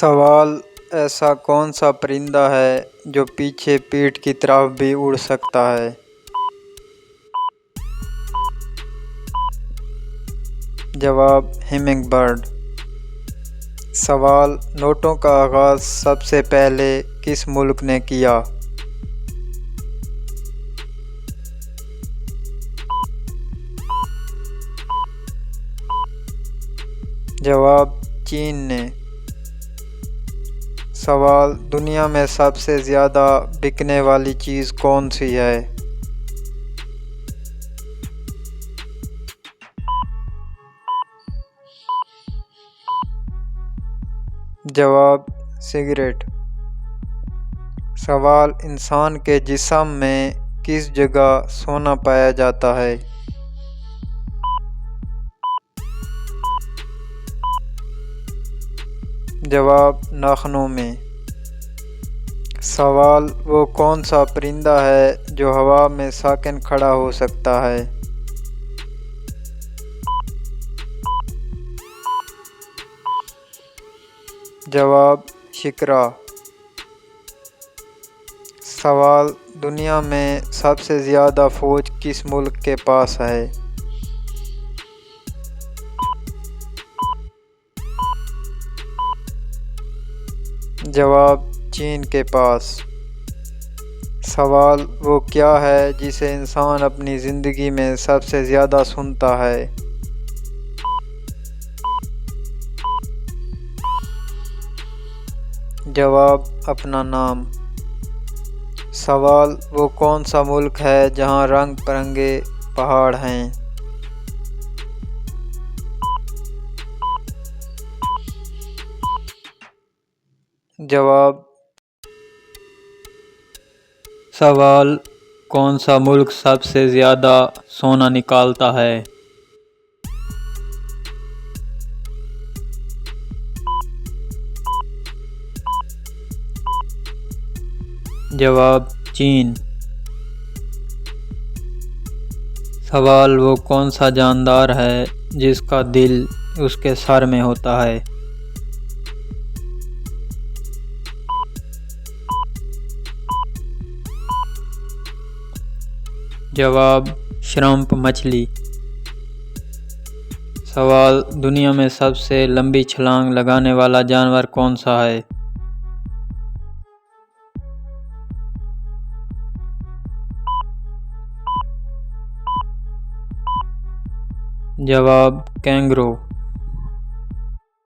سوال: ایسا کون سا پرندہ ہے جو پیچھے پیٹھ کی طرف بھی اڑ سکتا ہے؟ جواب: ہمنگ برڈ۔ سوال: نوٹوں کا آغاز سب سے پہلے کس ملک نے کیا؟ جواب: چین نے۔ سوال: دنیا میں سب سے زیادہ بکنے والی چیز کون سی ہے؟ جواب: سگریٹ۔ سوال: انسان کے جسم میں کس جگہ سونا پایا جاتا ہے؟ جواب: ناخنوں میں۔ سوال: وہ کون سا پرندہ ہے جو ہوا میں ساکن کھڑا ہو سکتا ہے؟ جواب: شکرا۔ سوال: دنیا میں سب سے زیادہ فوج کس ملک کے پاس ہے؟ جواب: چین کے پاس۔ سوال: وہ کیا ہے جسے انسان اپنی زندگی میں سب سے زیادہ سنتا ہے؟ جواب: اپنا نام۔ سوال: وہ کون سا ملک ہے جہاں رنگ برنگے پہاڑ ہیں؟ جواب: سوال: کون سا ملک سب سے زیادہ سونا نکالتا ہے؟ جواب: چین۔ سوال: وہ کون سا جاندار ہے جس کا دل اس کے سر میں ہوتا ہے؟ جواب: شرمپ مچھلی۔ سوال: دنیا میں سب سے لمبی چھلانگ لگانے والا جانور کون سا ہے؟ جواب: کینگرو۔